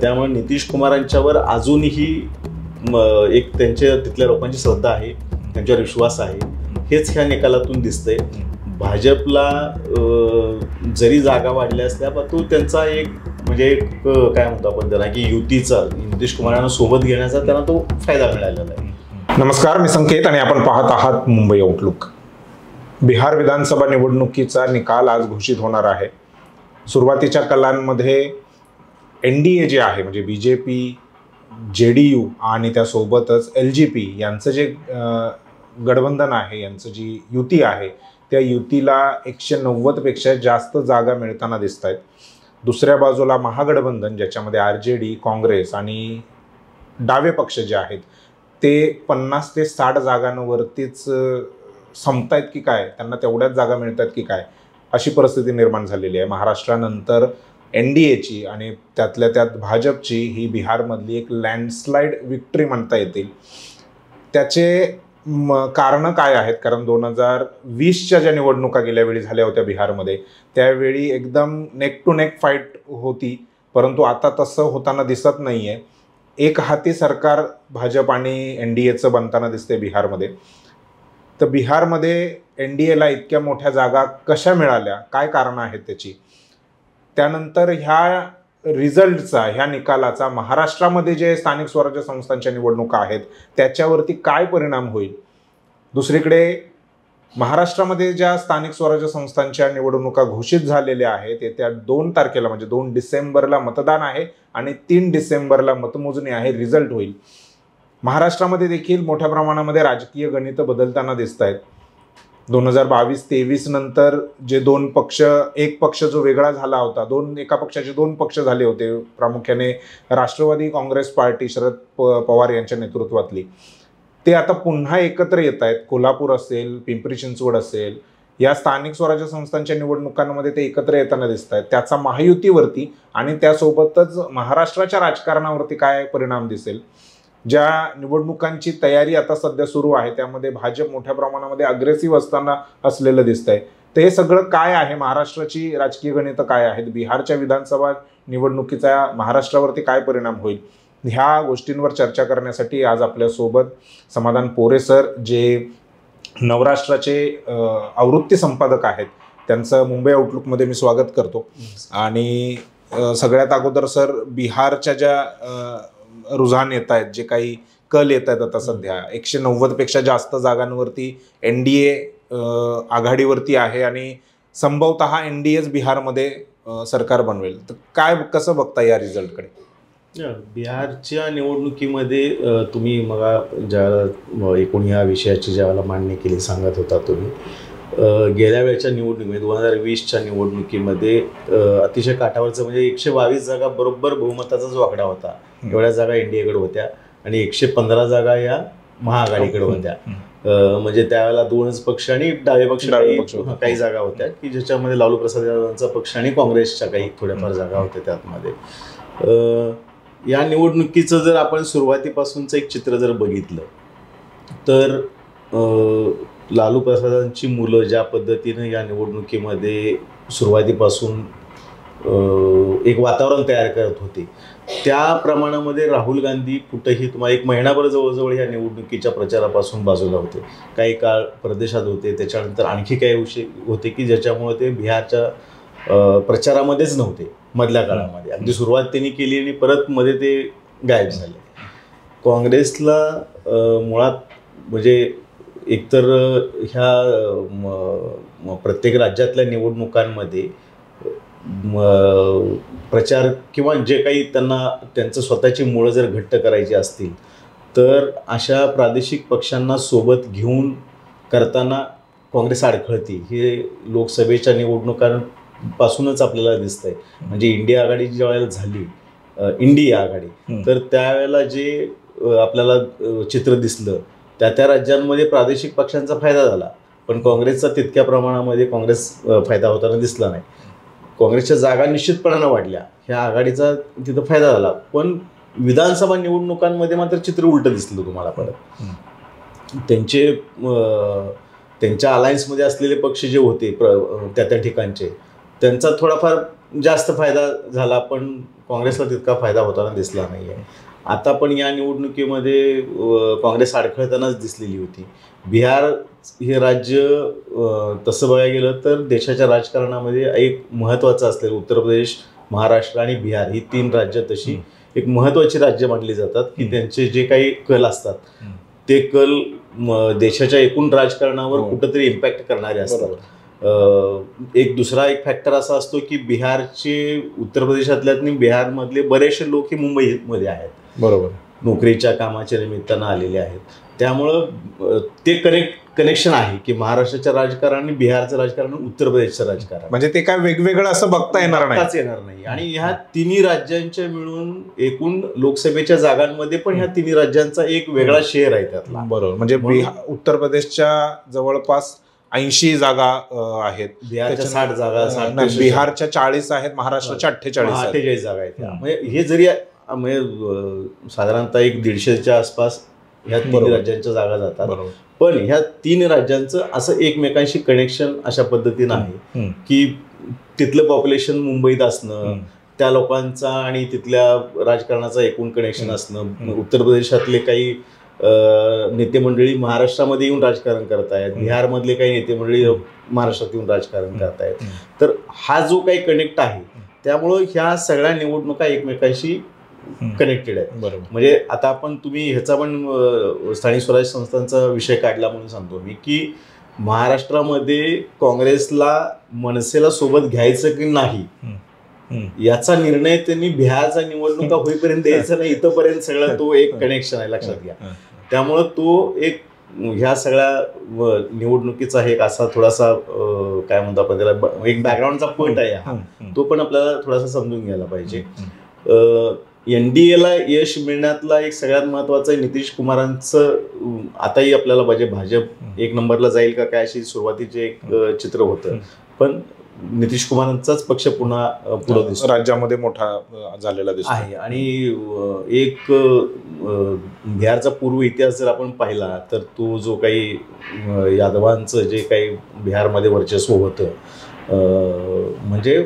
त्यामुळे नितीश कुमारांच्यावर अजूनही एक त्यांच्या तिथल्या लोकांची श्रद्धा आहे, त्यांच्यावर विश्वास आहे. हेच ह्या निकालातून दिसतंय. भाजपला जरी जागा वाढल्या असल्या पण तो त्यांचा एक म्हणजे काय म्हणतो आपण त्याला की युतीचा नितीश कुमारांना सोबत घेण्याचा त्यांना तो फायदा मिळालेला आहे. नमस्कार, मी संकेत आणि आपण पाहत आहात मुंबई आउटलुक. बिहार विधानसभा निवडणुकीचा निकाल आज घोषित होणार आहे. सुरुवातीच्या कलांमध्ये NDA जे आहे म्हणजे BJP, JDU आणि त्यासोबतच LJP यांचं जे गठबंधन आहे, यांचं जी युती आहे, त्या युतीला 190 पेक्षा जास्त जागा मिळताना दिसत आहेत. दुसऱ्या बाजूला महागठबंधन ज्याच्यामध्ये RJD, काँग्रेस आणि डावे पक्ष जे आहेत ते 50 ते 60 जागांवरतीच संपतायत की काय, त्यांना तेवढ्याच जागा मिळतात की काय, अशी परिस्थिती निर्माण झालेली आहे. महाराष्ट्रानंतर NDAची आणि त्यातल्या त्यात भाजपची ही बिहारमधली एक लँडस्लाईड विक्ट्री म्हणता येतील. त्याचे कारणं काय आहेत? कारण 2020च्या ज्या निवडणुका गेल्यावेळी झाल्या होत्या बिहारमध्ये त्यावेळी एकदम नेक टू नेक फाईट होती, परंतु आता तसं होताना दिसत नाही आहे. एक हाती सरकार भाजप आणि NDAचं बनताना दिसते बिहारमध्ये. तर बिहारमध्ये NDAला इतक्या मोठ्या जागा कशा मिळाल्या, काय कारणं आहेत त्याची? त्यानंतर ह्या रिझल्टचा, ह्या निकालाचा महाराष्ट्रामध्ये जे स्थानिक स्वराज्य संस्थांच्या निवडणुका आहेत त्याच्यावरती काय परिणाम होईल? दुसरीकडे महाराष्ट्रामध्ये ज्या स्थानिक स्वराज्य संस्थांच्या निवडणुका घोषित झालेल्या आहेत येत्या 2 तारखेला म्हणजे 2 डिसेंबरला मतदान आहे आणि 3 डिसेंबरला मतमोजणी आहे, रिझल्ट होईल. महाराष्ट्रामध्ये देखील मोठ्या प्रमाणामध्ये राजकीय गणितं बदलताना दिसत आहेत. 2022-23 नंतर जे 2 पक्ष, एक पक्ष जो वेगळा झाला होता, एका पक्षाचे 2 पक्ष झाले होते, प्रामुख्याने राष्ट्रवादी काँग्रेस पार्टी शरद पवार यांच्या नेतृत्वातली, ते आता पुन्हा एकत्र येत आहेत. कोल्हापूर असेल, पिंपरी चिंचवड असेल, या स्थानिक स्वराज्य संस्थांच्या निवडणुकांमध्ये ते एकत्र येताना दिसत आहेत. त्याचा महायुतीवरती आणि त्यासोबतच महाराष्ट्राच्या राजकारणावरती काय परिणाम दिसेल? ज्या निवडणुकांची तयारी आता सध्या सुरू आहे त्यामध्ये भाजप मोठ्या प्रमाणामध्ये अग्रेसिव्ह असलेलं दिसतंय. तर हे सगळं काय आहे? महाराष्ट्राची राजकीय गणितं काय आहेत? बिहारच्या विधानसभा निवडणुकीचा महाराष्ट्रावरती काय परिणाम होईल? ह्या गोष्टींवर चर्चा करण्यासाठी आज आपल्यासोबत समाधान पोरे सर, जे नवराष्ट्राचे आवृत्ती संपादक आहेत, त्यांचं मुंबई आउटलुकमध्ये मी स्वागत करतो. आणि सगळ्यात अगोदर सर, बिहारच्या ज्या रुझान येत आहेत, जे काही कल येत आहेत आता सध्या 190 पेक्षा जास्त जागांवरती NDA आघाडीवरती आहे आणि संभवतः NDAच बिहारमध्ये सरकार बनवेल. तर काय, कसं बघता या रिझल्टकडे? बिहारच्या निवडणुकीमध्ये तुम्ही मग ज्या एकूण ह्या विषयाची ज्यावेळेला मांडणी केली सांगत होता तुम्ही, गेल्या वेळच्या निवडणुकीमध्ये 2020च्या निवडणुकीमध्ये अतिशय काठावरचं म्हणजे 122 जागा बरोबर बहुमताचा जो आकडा होता, एवढ्या जागा NDAकडे होत्या आणि 115 जागा या महाआघाडीकडे होत्या. म्हणजे त्यावेळेला 2च पक्ष आणि डावे पक्ष काही जागा होत्या की ज्याच्यामध्ये लालू प्रसाद यादवांचा पक्ष आणि काँग्रेसच्या काही थोड्याफार जागा होत्या त्यामध्ये. या निवडणुकीचं जर आपण सुरुवातीपासूनचं एक चित्र जर बघितलं तर लालू प्रसादांची मुलं ज्या पद्धतीनं या निवडणुकीमध्ये सुरुवातीपासून एक वातावरण तयार करत होते त्या प्रमाणामध्ये राहुल गांधी कुठंही तुम्हाला 1 महिनाभर जवळजवळ या निवडणुकीच्या प्रचारापासून बाजूला होते. काही काळ परदेशात होते, त्याच्यानंतर आणखी काही विषय होते की ज्याच्यामुळे ते बिहारच्या प्रचारामध्येच नव्हते मधल्या काळामध्ये. अगदी सुरुवात त्यांनी केली आणि परत मध्ये ते गायब झाले. काँग्रेसला मुळात म्हणजे एकतर ह्या प्रत्येक राज्यातल्या निवडणुकांमध्ये प्रचार किंवा जे काही त्यांचं स्वतःची मुळं जर घट्ट करायची असतील तर अशा प्रादेशिक पक्षांना सोबत घेऊन करताना काँग्रेस अडखळती. हे लोकसभेच्या निवडणुकांपासूनच आपल्याला दिसतंय. म्हणजे इंडिया आघाडी ज्या वेळेला झाली, इंडिया आघाडी, तर त्यावेळेला जे आपल्याला चित्र दिसलं त्या राज्यांमध्ये प्रादेशिक पक्षांचा फायदा झाला, पण काँग्रेसचा तितक्या प्रमाणामध्ये काँग्रेस फायदा होताना दिसला नाही. काँग्रेसच्या जागा निश्चितपणानं वाढल्या, ह्या आघाडीचा तिथं फायदा झाला, पण विधानसभा निवडणुकांमध्ये मात्र चित्र उलटं दिसलं तुम्हाला. परत त्यांच्या अलायन्समध्ये असलेले पक्ष जे होते त्या ठिकाणचे, त्यांचा थोडाफार जास्त फायदा झाला, पण काँग्रेसला तितका फायदा होताना दिसला नाही आहे. आता पण या निवडणुकीमध्ये काँग्रेस अडखळतानाच दिसलेली होती. बिहार हे राज्य तसं बघायला गेलं तर देशाच्या राजकारणामध्ये एक महत्त्वाचं असलेलं उत्तर प्रदेश, महाराष्ट्र आणि बिहार ही 3 राज्य तशी एक महत्त्वाची राज्य मानली जातात की त्यांचे जे काही कल असतात ते कल देशाच्या एकूण राजकारणावर कुठंतरी इम्पॅक्ट करणारे असतात. एक दुसरा एक फॅक्टर असा असतो की बिहारचे उत्तर प्रदेशातल्या बिहारमधले बरेचसे लोक हे मुंबईमध्ये आहेत. बरोबर. नोकरीच्या कामाच्या निमित्तानं आलेले आहेत. त्यामुळं ते कनेक्शन आहे की महाराष्ट्राच्या राजकारण आणि बिहारचं राजकारण, उत्तर प्रदेशचं राजकारण, म्हणजे ते काय वेगवेगळं असं बघता येणार नाही. आणि ह्या तिन्ही राज्यांच्या मिळून एकूण लोकसभेच्या जागांमध्ये पण ह्या तिन्ही राज्यांचा एक वेगळा शेअर आहे त्यातला. बरोबर. म्हणजे उत्तर प्रदेशच्या जवळपास 80 जागा आहेत, बिहारच्या 60 जागा, बिहारच्या 40 आहेत, महाराष्ट्राच्या 48 जागा आहेत. म्हणजे हे जरी म्हणजे साधारणतः एक 150च्या आसपास ह्या 3 राज्यांच्या जागा जातात. पण ह्या 3 राज्यांचं असं एकमेकांशी कनेक्शन अशा पद्धतीनं आहे की तिथलं पॉप्युलेशन मुंबईत असणं, त्या लोकांचा आणि तिथल्या राजकारणाचा एकूण कनेक्शन असणं, उत्तर प्रदेशातले काही नेते मंडळी महाराष्ट्रामध्ये येऊन राजकारण करतायत, बिहारमधले काही नेते मंडळी महाराष्ट्रात येऊन राजकारण करतायत. तर हा जो काही कनेक्ट आहे त्यामुळं ह्या सगळ्या निवडणुका एकमेकांशी कनेक्टेड आहेत. बरोबर. म्हणजे आता तुम्ही ह्याचा पण स्थानिक स्वराज्य संस्थांचा विषय काढला म्हणून सांगतो मी की महाराष्ट्रामध्ये काँग्रेसला मनसेला सोबत घ्यायचं की नाही याचा निर्णय त्यांनी बिहारचा निवडणुका होईपर्यंत द्यायचा नाही, इथंपर्यंत सगळा तो एक कनेक्शन आहे, लक्षात घ्या. त्यामुळं तो एक ह्या सगळ्या निवडणुकीचा एक असा थोडासा काय म्हणतो आपण त्याला एक बॅकग्राऊंडचा पॉईंट आहे हा, तो पण आपल्याला थोडासा समजून घ्यायला पाहिजे. NDAला यश मिळण्यातला एक सगळ्यात महत्वाचं आहे नितीश कुमारांचं. आताही आपल्याला पाहिजे भाजप 1 नंबरला जाईल का काय अशी सुरुवातीचे एक चित्र होतं, पण नितीश कुमारांचाच पक्ष पुन्हा पुढे दिसतो, राज्यामध्ये मोठा झालेला दिसतो आहे. आणि एक बिहारचा पूर्व इतिहास जर आपण पाहिला तर तो जो काही यादवांचं जे काही बिहारमध्ये वर्चस्व होतं, म्हणजे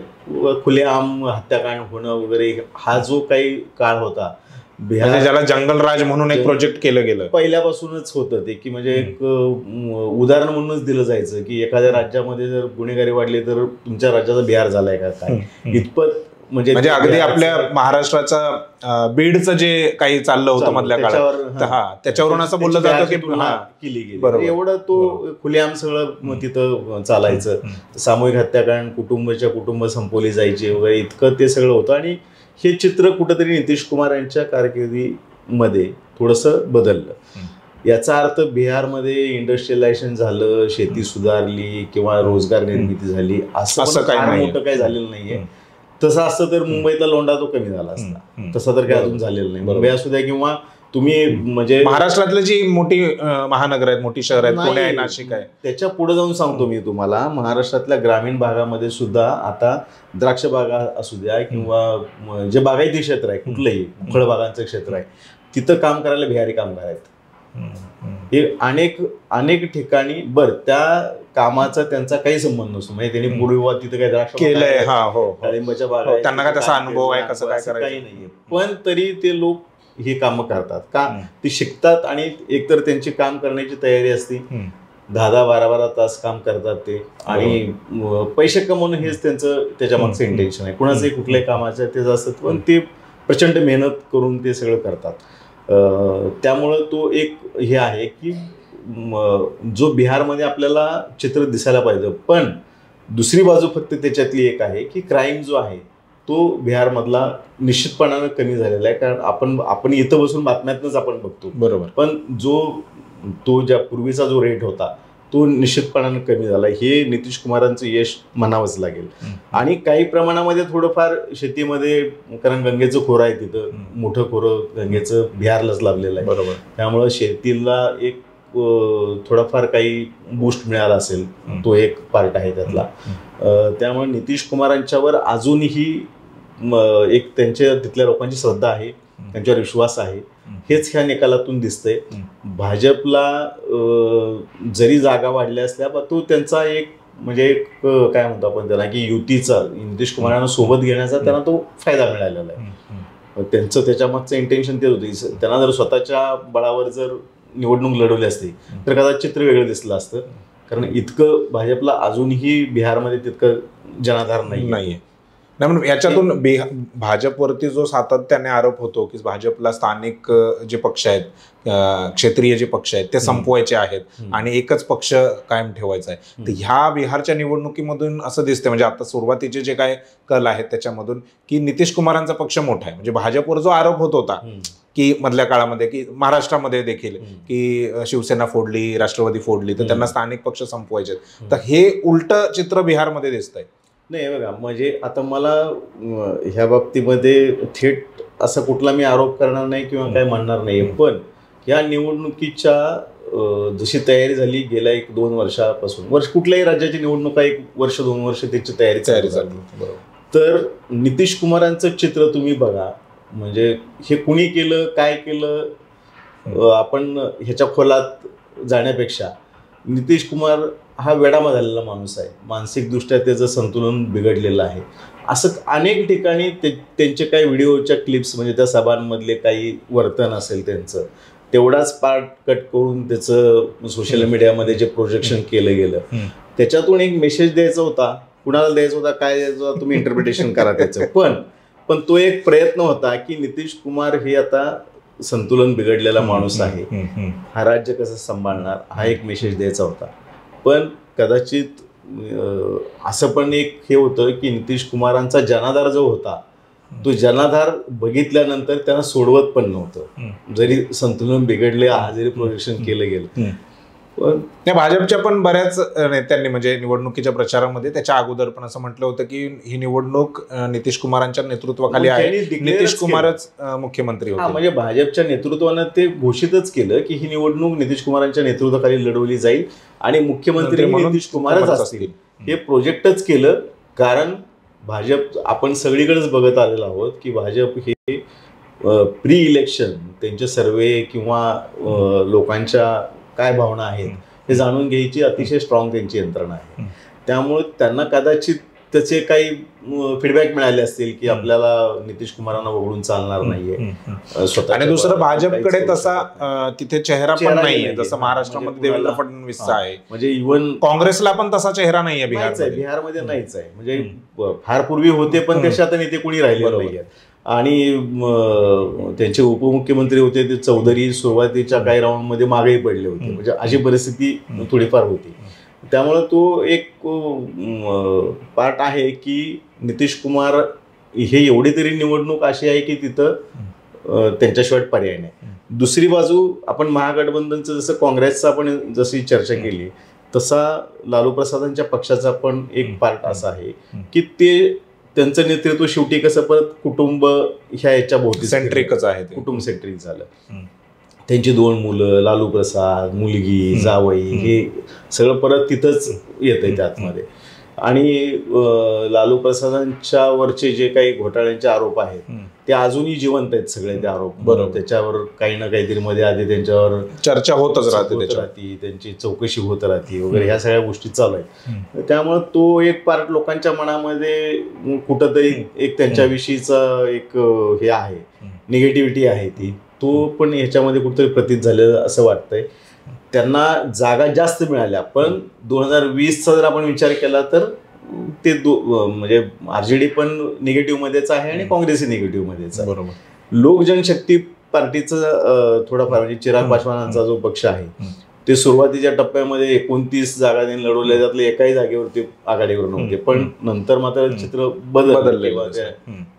खुलेआम हत्याकांड होणं वगैरे, हा जो काही काळ होता बिहार, ज्याला जंगल राज म्हणून एक प्रोजेक्ट केलं गेलं, पहिल्यापासूनच होतं ते की म्हणजे एक उदाहरण म्हणूनच दिलं जायचं की एखाद्या राज्यामध्ये जर गुन्हेगारी वाढली तर तुमच्या राज्याचा बिहार झालाय का काय, इतपत म्हणजे अगदी आपल्या महाराष्ट्राचं बीडचं जे काही चाललं होतं मधल्या काळात त्याच्यावरून असं बोललं जातं की केली गेली. एवढं तो खुलेआम सगळं तिथं चालायचं. सामूहिक हत्याकांड, कुटुंब संपवली जायची वगैरे, इतकं ते सगळं होतं. आणि हे चित्र कुठंतरी नितीश कुमार यांच्या कारकिर्दीमध्ये थोडंसं बदललं. याचा अर्थ बिहारमध्ये इंडस्ट्रियलायझेशन झालं, शेती सुधारली किंवा रोजगार निर्मिती झाली असं काही मोठं काही झालेलं नाहीये. तसं असतं तर मुंबईतला लोंढा तो कमी झाला असता, तसं तर काय अजून झालेलं नाही. मुंबई असू द्या किंवा तुम्ही म्हणजे महाराष्ट्रातली जी मोठी महानगर आहेत, मोठी शहर आहेत, पुणे आहे, नाशिक आहे, त्याच्या पुढे जाऊन सांगतो मी तुम्हाला, महाराष्ट्रातल्या ग्रामीण भागामध्ये सुद्धा आता द्राक्ष बागा असू द्या किंवा जे बागायती क्षेत्र आहे, कुठलंही फळबागांचं क्षेत्र आहे, तिथं काम करायला बिहारी कामगार आहेत. हे अनेक ठिकाणी बरं त्या कामाचा त्यांचा काही संबंध नसतो. म्हणजे त्यांनी पूर्वी तिथं काही द्राक्ष केलंय, डाळिंबाच्या बागा, त्यांना काय तसा अनुभव आहे, कसं काय करायचं काही नाहीये, पण तरी ते लोक ही कामं करतात का, ती शिकतात आणि एकतर त्यांची काम करण्याची तयारी असते, 10-12 तास काम करतात ते, आणि पैसे कमवणं हेच त्यांचं त्याच्या मागचं इंटेन्शन आहे. कुणाचंही कुठल्याही कामाचं ते असतात, पण ते प्रचंड मेहनत करून ते सगळं करतात. त्यामुळं तो एक हे आहे की जो बिहारमध्ये आपल्याला चित्र दिसायला पाहिजे, पण दुसरी बाजू फक्त त्याच्यातली एक आहे की क्राईम जो आहे तो बिहारमधला निश्चितपणानं कमी झालेला आहे. कारण आपण इथं बसून बातम्यातनंच आपण बघतो, बरोबर, पण तो ज्या पूर्वीचा जो रेट होता तो निश्चितपणानं कमी झाला. हे नितीश कुमारांचं यश म्हणावंच लागेल. आणि काही प्रमाणामध्ये थोडंफार शेतीमध्ये, कारण गंगेचं खोरं आहे तिथं, मोठं खोरं गंगेचं बिहारलाच लाभलेलं आहे, बरोबर, त्यामुळं शेतीला एक थोडाफार काही बूस्ट मिळाला असेल, तो एक पार्ट आहे त्यातला. त्यामुळे नितीश कुमारांच्यावर अजूनही एक त्यांच्या तिथल्या लोकांची श्रद्धा आहे, त्यांच्यावर विश्वास आहे. हेच ह्या निकालातून दिसतंय. भाजपला जरी जागा वाढल्या असल्या, तो त्यांचा एक म्हणजे एक काय म्हणतो आपण त्याला की युतीचा नितीश कुमारांना सोबत घेण्याचा त्यांना तो फायदा मिळालेला आहे. त्यांचं त्याच्यामागचं इंटेन्शन तेच होतं. त्यांना जर स्वतःच्या बळावर जर निवडणूक लढवली असती तर कदाचित चित्र वेगळं दिसलं असतं. कारण इतकं भाजपला अजूनही बिहारमध्ये तितकं जनाधार नाहीये. नाही, म्हणून याच्यातून भाजपवरती जो सातत्याने आरोप होतो की भाजपला स्थानिक जे पक्ष आहेत, क्षेत्रीय जे पक्ष आहेत ते संपवायचे आहेत आणि एकच पक्ष कायम ठेवायचा आहे, तर ह्या बिहारच्या निवडणुकीमधून असं दिसतंय, म्हणजे आता सुरुवातीचे जे काय कल आहेत त्याच्यामधून की नितीश कुमारांचा पक्ष मोठा आहे. म्हणजे भाजपवर जो आरोप होत होता की मधल्या काळामध्ये की महाराष्ट्रामध्ये देखील की शिवसेना फोडली, राष्ट्रवादी फोडली, तर त्यांना स्थानिक पक्ष संपवायचे, तर हे उलट चित्र बिहारमध्ये दिसतंय. नाही बघा, म्हणजे आता मला ह्या बाबतीमध्ये थेट असा कुठला मी आरोप करणार नाही किंवा काय म्हणणार नाही, पण या निवडणुकीच्या जशी तयारी झाली गेल्या 1-2 वर्षापासून, कुठल्याही राज्याची निवडणुका 1 वर्ष 2 वर्ष त्याची तयारी झाली, तर नितीश कुमारांचं चित्र तुम्ही बघा. म्हणजे हे कुणी केलं, काय केलं, आपण ह्याच्या खोलात जाण्यापेक्षा नितीश कुमार हा वेडामा झालेला माणूस आहे. मानसिकदृष्ट्या त्याचं संतुलन बिघडलेलं आहे. असं अनेक ठिकाणी त्यांचे काही व्हिडिओच्या क्लिप्स, म्हणजे त्या सभांमधले काही वर्तन असेल त्यांचं, तेवढाच पार्ट कट करून त्याचं सोशल मीडियामध्ये जे प्रोजेक्शन केलं गेलं, त्याच्यातून एक मेसेज द्यायचा होता. कुणाला द्यायचा होता, काय द्यायचा होता, तुम्ही इंटरप्रिटेशन करा त्याचं. पण तो एक प्रयत्न होता की नितीश कुमार हे आता संतुलन बिघडलेला माणूस आहे, हा राज्य कसं सांभाळणार, हा एक मेसेज द्यायचा होता. पण कदाचित असं पण एक हे होतं की नितीश कुमारांचा जनाधार जो होता, तो जनाधार बघितल्यानंतर त्यांना सोडवत पण नव्हतं, जरी संतुलन बिघडले, जरी प्रोजेक्शन केलं गेलं. पण त्या भाजपच्या पण बऱ्याच नेत्यांनी म्हणजे निवडणुकीच्या प्रचारामध्ये त्याच्या अगोदर पण असं म्हटलं होतं की ही निवडणूक नितीश कुमारांच्या नेतृत्वाखाली आहे, नितीश कुमारच मुख्यमंत्री होते. म्हणजे भाजपच्या नेतृत्वानं ते घोषितच केलं की ही निवडणूक नितीश कुमारांच्या नेतृत्वाखाली लढवली जाईल आणि मुख्यमंत्री नितीश कुमारच असतील. हे प्रोजेक्टच केलं. कारण भाजप आपण सगळीकडेच बघत आलेलो आहोत की भाजप हे प्री इलेक्शन त्यांचे सर्वे किंवा लोकांच्या काय भावना आहेत हे जाणून घ्यायची अतिशय स्ट्रॉंग त्यांची यंत्रणा आहे. त्यामुळे त्यांना कदाचित त्याचे काही फीडबॅक मिळाले असतील की आपल्याला नितीश कुमारांना वगळून चालणार नाहीये स्वतः. आणि दुसरं भाजपकडे तसा तिथे चेहरा पण नाहीये, जसं महाराष्ट्रामध्ये देवेंद्र फडणवीसचा आहे. म्हणजे इव्हन काँग्रेसला पण तसा चेहरा नाहीये बिहारमध्ये नाहीच आहे. म्हणजे फार पूर्वी होते पण त्याच्यात नेते कोणी राहिले नाहीये. आणि त्यांचे उपमुख्यमंत्री होते ते चौधरी सुरुवातीच्या काही राऊंडमध्ये मागेही पडले होते. म्हणजे अशी परिस्थिती थोडीफार होती. त्यामुळे तो एक पार्ट आहे की नितीश कुमार हे एवढी तरी निवडणूक अशी आहे की तिथं त्यांच्याशिवाय पर्याय नाही. दुसरी बाजू आपण महागठबंधनचं जसं काँग्रेसचं आपण जशी चर्चा केली तसा लालू प्रसादांच्या पक्षाचा पण एक पार्ट असा आहे की ते त्यांचं नेतृत्व शेवटी कसं परत कुटुंब ह्या याच्या भोवती सेंट्रिकच आहे, कुटुंब सेंट्रिक झालं. त्यांची 2 मुलं, लालू प्रसाद, मुलगी, जावई, हे सगळं परत तिथंच येतंय त्यातमध्ये. आणि लालू प्रसादांच्या वरचे जे काही घोटाळ्यांचे आरोप आहेत ते अजूनही जिवंत आहेत सगळे ते आरोप. बरोबर, त्याच्यावर काही ना काहीतरी मध्ये आधी त्यांच्यावर चर्चा होतच राहते, त्यांची चौकशी होत राहते वगैरे, ह्या सगळ्या गोष्टी चालू आहेत. त्यामुळे तो एक पार्ट लोकांच्या मनामध्ये कुठंतरी एक त्यांच्याविषयीचा एक हे आहे, निगेटिव्हिटी आहे ती, तो पण ह्याच्यामध्ये कुठेतरी प्रतीत झालेलं असं वाटतंय. त्यांना जागा जास्त मिळाल्या, पण 2020चा जर आपण विचार केला तर ते म्हणजे RJD पण निगेटिव्ह मध्येच आहे आणि काँग्रेसही निगेटिव्ह मध्येच आहे. बरोबर. लोक जनशक्ती पार्टीचं थोडाफार म्हणजे चिराग पासवानांचा जो पक्ष आहे ते सुरुवातीच्या टप्प्यामध्ये 29 जागा लढवल्या, त्यातल्या एकाही जागेवरती आघाडीवर नव्हते. पण नंतर मात्र चित्र बदललं,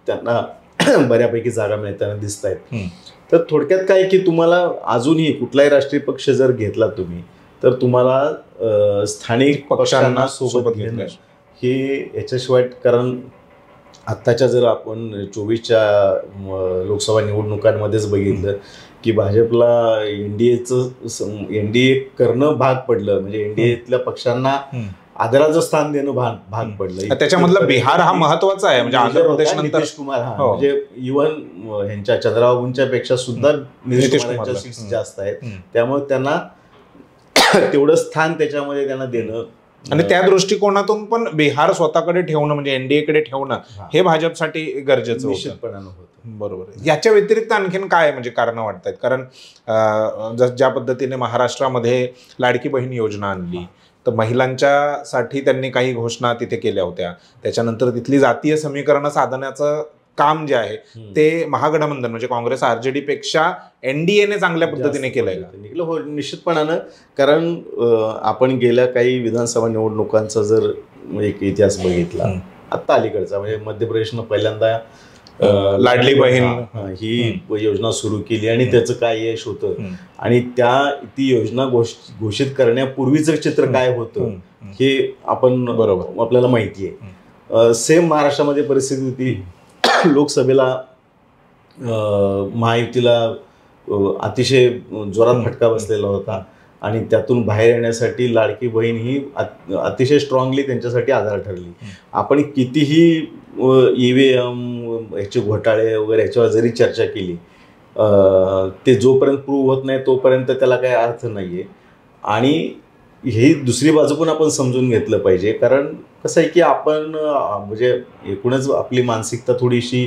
त्यांना बऱ्यापैकी जागा मिळताना दिसत आहेत. तर थोडक्यात काय की तुम्हाला अजूनही कुठलाही राष्ट्रीय पक्ष जर घेतला तुम्ही तर तुम्हाला स्थानिक पक्षांना सोबत घेणं हे याच्याशिवाय, कारण आत्ताच्या जर आपण 24च्या लोकसभा निवडणुकांमध्येच बघितलं की भाजपला एनडीए करणं भाग पडलं. म्हणजे एनडीएतल्या पक्षांना आदराचं स्थान देणं भाग पडलं. त्याच्यामधलं बिहार हा महत्वाचा आहे. म्हणजे आंध्र प्रदेश नंतर नितीश कुमार म्हणजे इव्हन ह्यांच्या चंद्राबाबूंच्या पेक्षा सुद्धा नितीश कुमारच्या सीट्स जास्त आहेत. त्यामुळे त्यांना तेवढं स्थान त्याच्यामध्ये त्यांना देणं आणि त्या दृष्टिकोनातून पण बिहार स्वतःकडे ठेवणं म्हणजे एनडीएकडे ठेवणं हे भाजपसाठी गरजेचं निश्चितपणानं होतं. बरोबर. याच्या व्यतिरिक्त आणखीन काय म्हणजे कारणं वाटतात? कारण ज्या पद्धतीने महाराष्ट्रामध्ये लाडकी बहीण योजना आणली, तर महिलांच्यासाठी त्यांनी काही घोषणा तिथे केल्या होत्या. त्याच्यानंतर तिथली जातीय समीकरणं साधण्याचं काम जे आहे ते महागठबंधन म्हणजे काँग्रेस आरजेडी पेक्षा एनडीएने चांगल्या पद्धतीने केलंय. हो, निश्चितपणानं. कारण आपण गेल्या काही विधानसभा निवडणुकांचा जर एक इतिहास बघितला, आता अलीकडचा म्हणजे मध्य प्रदेशनं पहिल्यांदा लाडली बहीण ही योजना सुरू केली आणि त्याचं काय यश होतं आणि ती योजना घोषित करण्यापूर्वीचं चित्र काय होतं हे आपण बरोबर आपल्याला माहिती आहे. सेम महाराष्ट्रामध्ये परिस्थिती होती. लोकसभेला महायुतीला अतिशय जोरात फटका बसलेला होता आणि त्यातून बाहेर येण्यासाठी लाडकी बहीण ही अतिशय स्ट्रॉंगली त्यांच्यासाठी आधार ठरली. आपण कितीही EVM ह्याचे घोटाळे वगैरे ह्याच्यावर जरी चर्चा केली, ते जोपर्यंत प्रूव्ह होत नाही तोपर्यंत त्याला काही अर्थ नाही आहे. आणि ही दुसरी बाजू पण आपण समजून घेतलं पाहिजे. कारण कसं आहे की आपण म्हणजे एकूणच आपली मानसिकता थोडीशी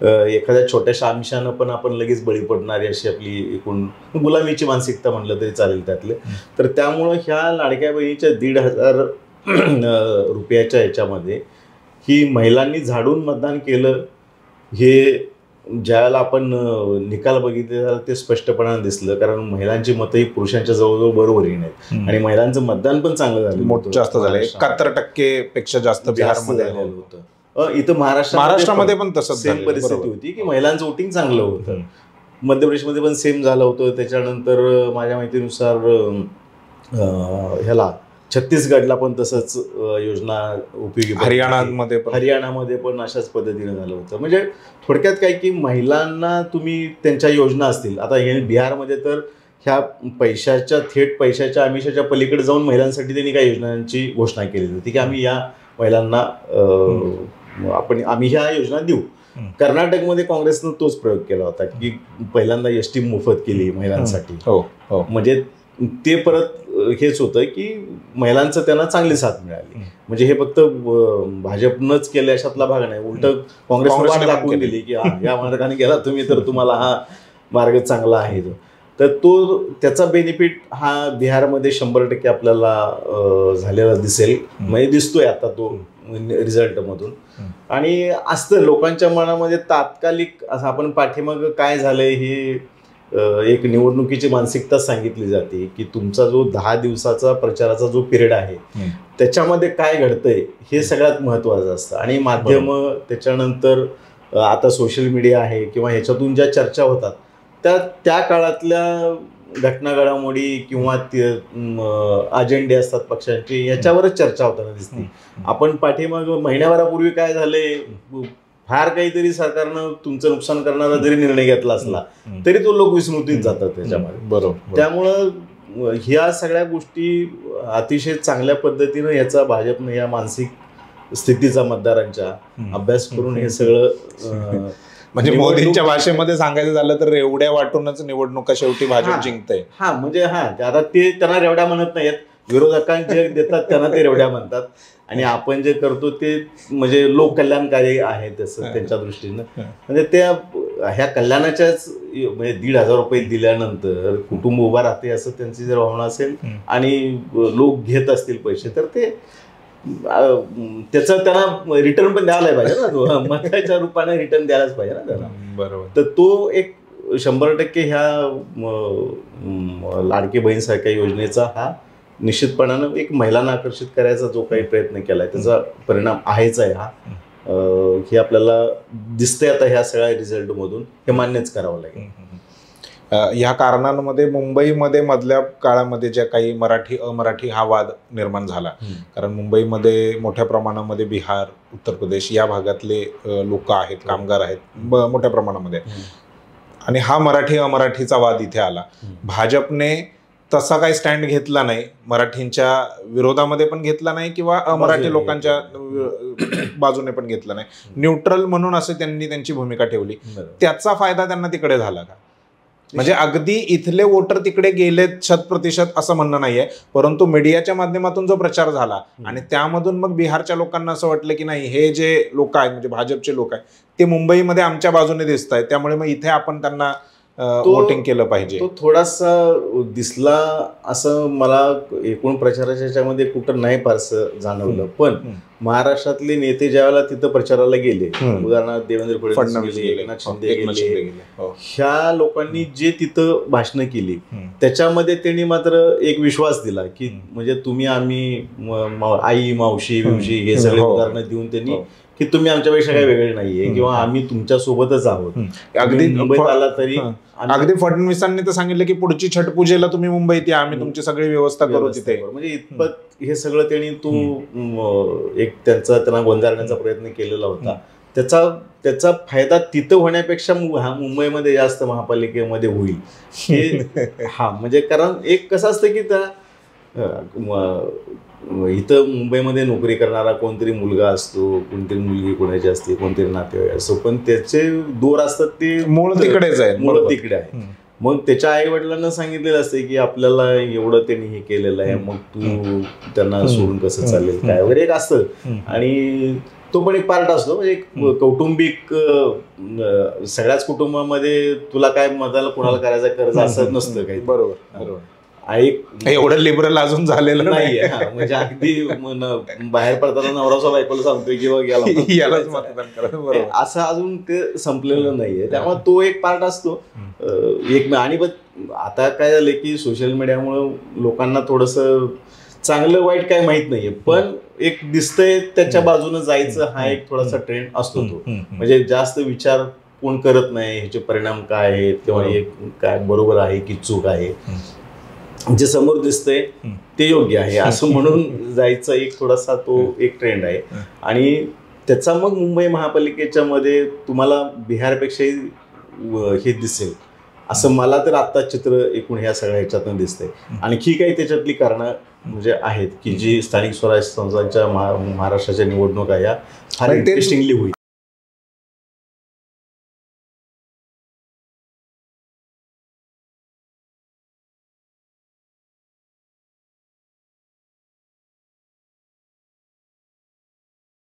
एखाद्या छोट्याशा आमिषानं पण आपण लगेच बळी पडणारी अशी आपली एकूण गुलामीची मानसिकता म्हणलं तरी चालेल त्यातले. तर त्यामुळं ह्या लाडक्या बहिणीच्या 1,500 रुपयाच्या ह्याच्यामध्ये ही महिलांनी झाडून मतदान केलं हे ज्यावेळेला आपण निकाल बघितले तर ते स्पष्टपणाने दिसलं. कारण महिलांची मतं ही पुरुषांच्या जवळजवळ बरोबरी नाहीत आणि महिलांचं मतदान पण चांगलं झालं, जास्त झालं. 71% पेक्षा जास्त बिहारमध्ये झालेलं होतं. इथं महाराष्ट्रामध्ये पण तसंच सेम परिस्थिती होती की महिलांचं वोटिंग चांगलं होतं. मध्य प्रदेशमध्ये पण सेम झालं होतं. त्याच्यानंतर माझ्या माहितीनुसार ह्याला छत्तीसगडला पण तसंच योजना उपयोगी, हरियाणामध्ये पण अशाच पद्धतीने झालं होतं. म्हणजे थोडक्यात काय की महिलांना तुम्ही त्यांच्या योजना असतील, आता हे बिहारमध्ये तर ह्या थेट पैशाच्या आमिषाच्या पलीकडे जाऊन महिलांसाठी त्यांनी काही योजनांची घोषणा केली होती की आम्ही या महिलांना आम्ही ह्या योजना देऊ. कर्नाटकमध्ये काँग्रेसनं तोच प्रयोग केला होता की पहिल्यांदा एसटी मोफत केली महिलांसाठी. म्हणजे ते परत हेच होतं की महिलांचं त्यांना चांगली साथ मिळाली. म्हणजे हे फक्त भाजपनंच केलं अशातला भाग नाही, उलट काँग्रेसने दाखवून दिली की या मार्गाने गेला तुम्ही तर तुम्हाला हा मार्ग चांगला आहे. तर त्याचा बेनिफिट हा बिहारमध्ये 100% आपल्याला झालेला दिसेल, म्हणजे दिसतोय आता तो रिझल्टमधून. आणि असतं लोकांच्या मनामध्ये तात्कालिक असं आपण पाठीमागं काय झालंय हे एक निवडणुकीची मानसिकता सांगितली जाते की तुमचा जो 10 दिवसाचा प्रचाराचा जो पिरियड आहे त्याच्यामध्ये काय घडतंय हे सगळ्यात महत्त्वाचं असतं. आणि माध्यम त्याच्यानंतर आता सोशल मीडिया आहे किंवा ह्याच्यातून ज्या चर्चा होतात त्या काळातल्या घटना घडामोडी किंवा अजेंडे असतात पक्षांचे याच्यावरच चर्चा होताना दिसते. आपण पाठीमाग महिन्याभरापूर्वी काय झालंय, फार काहीतरी सरकारनं तुमचं नुकसान करणारा जरी निर्णय घेतला असला तरी तो लोक विस्मृतीत जातात त्याच्यामध्ये. बरोबर. त्यामुळं ह्या सगळ्या गोष्टी अतिशय चांगल्या पद्धतीनं याचा भाजपनं या मानसिक स्थितीचा मतदारांच्या अभ्यास करून हे सगळं म्हणजे मोदींच्या भाषेमध्ये सांगायचं झालं तर रेवड्या वाटूनच निवडणुका शेवटी भाजप जिंकते. म्हणजे आता ते त्यांना रेवड्या म्हणत नाहीत, विरोधकांचे देतात त्यांना ते रेवड्या म्हणतात. आणि आपण जे करतो ते म्हणजे लोककल्याणकारी आहे तसं त्यांच्या दृष्टीनं. म्हणजे त्या ह्या कल्याणाच्याच म्हणजे 1,500 रुपये दिल्यानंतर कुटुंब उभा राहते असं त्यांची जर भावना असेल आणि लोक घेत असतील पैसे तर ते त्याचं त्यांना रिटर्न पण द्यायला पाहिजे ना, तो मताच्या रूपाने रिटर्न द्यायलाच पाहिजे ना त्याला. बरोबर. तर तो एक 100% ह्या लाडकी बहीणसारख्या योजनेचा हा निश्चितपणानं एक महिलांना आकर्षित करायचा जो काही प्रयत्न केलाय त्याचा परिणाम आहेच आहे. हा हे आपल्याला दिसतंय आता ह्या सगळ्या रिझल्टमधून, हे मान्यच करावं लागेल. ह्या कारणांमध्ये मुंबईमध्ये मधल्या काळामध्ये ज्या काही मराठी अमराठी हा वाद निर्माण झाला. कारण मुंबईमध्ये मोठ्या प्रमाणामध्ये बिहार, उत्तर प्रदेश या भागातले लोक आहेत, कामगार आहेत मोठ्या प्रमाणामध्ये, आणि हा मराठी अमराठीचा वाद इथे आला. भाजपने तसा काही स्टँड घेतला नाही, मराठींच्या विरोधामध्ये पण घेतला नाही किंवा अमराठी लोकांच्या बाजूने पण घेतला नाही. न्यूट्रल म्हणून असं त्यांनी त्यांची भूमिका ठेवली. त्याचा फायदा त्यांना तिकडे झाला का? म्हणजे अगदी इथले वोटर तिकडे गेलेत 100% असं म्हणणं नाहीये, परंतु मीडियाच्या माध्यमातून जो प्रचार झाला आणि त्यामधून मग बिहारच्या लोकांना असं वाटलं की नाही, हे जे लोक आहेत म्हणजे भाजपचे लोक आहेत ते मुंबईमध्ये आमच्या बाजूने दिसत आहेत, त्यामुळे मग इथे आपण त्यांना वोटिंग केलं पाहिजे. तो थोडासा दिसला असं मला एकूण प्रचाराच्या ह्याच्यामध्ये कुठं नाही फारसं जाणवलं. पण महाराष्ट्रातले नेते ज्यावेळेला तिथं प्रचाराला गेले, उदाहरणार्थ देवेंद्र फडणवीस गेले, एकनाथ शिंदे गेले, ह्या लोकांनी जे तिथं भाषणं केली त्याच्यामध्ये त्यांनी मात्र एक विश्वास दिला की म्हणजे तुम्ही आम्ही आई मावशी बिवशी हे सगळे उदाहरणं देऊन त्यांनी की तुम्ही आमच्यापेक्षा काही वेगळे नाहीये किंवा आम्ही तुमच्या सोबतच आहोत. अगदी मुंबईत आला तरी अगदी फडणवीसांनी तर सांगितलं की पुढची छठ पूजेला तुम्ही मुंबईत या, आम्ही तुमची सगळी व्यवस्था करू तिथे. म्हणजे इतपत हे सगळं त्यांनी एक त्यांना गोंधळण्याचा प्रयत्न केलेला होता. त्याचा फायदा तिथं होण्यापेक्षा मुंबईमध्ये जास्त महापालिकेमध्ये होईल हे. हा म्हणजे कारण एक कसं असतं की त्या इथं मुंबईमध्ये नोकरी करणारा कोणतरी मुलगा असतो, कोणतरी मुलगी कोणाची असते, कोणतरी नातेवाईक असतो, पण त्याचे दूर असतात ते मूळ तिकडेच आहे, मूळ तिकडे आहे. मग त्याच्या आई वडिलांना सांगितलेलं असते की आपल्याला एवढं त्यांनी हे केलेलं आहे, मग तू त्यांना सोडून कसं चालेल काय वगैरे एक असतं. आणि तो पण एक पार्ट असतो म्हणजे एक कौटुंबिक सगळ्याच कुटुंबामध्ये तुला काय मताला कोणाला करायचं कर्ज असं नसतं काही. बरोबर. एवढं लिबरल अजून झालेलं नाहीये. म्हणजे अगदी बाहेर पडताना नवरा बायकोला सांगतोय किंवा यालाच मतदान करा असं अजून ते संपलेलं नाहीये. त्यामुळे तो एक पार्ट असतो एक. आणि आता काय झालं की सोशल मीडियामुळं लोकांना थोडंसं चांगलं वाईट काय माहित नाहीये, पण एक दिसतंय त्याच्या बाजूने जायचं हा एक थोडासा ट्रेंड असतो तो. म्हणजे जास्त विचार कोण करत नाही ह्याचे परिणाम काय आहेत किंवा हे काय बरोबर आहे की चूक आहे, जे समोर दिसतंय ते योग्य आहे असं म्हणून जायचं एक थोडासा तो एक ट्रेंड आहे. आणि त्याचा मग मुंबई महापालिकेच्या मध्ये तुम्हाला बिहारपेक्षाही हे दिसेल असं मला तर आत्ता चित्र एकूण ह्या सगळ्या ह्याच्यातून दिसतंय. आणखी काही त्याच्यातली कारणं म्हणजे आहेत की जी स्थानिक स्वराज्य संस्थांच्या महाराष्ट्राच्या निवडणुका या फार इंटरेस्टिंगली होईल.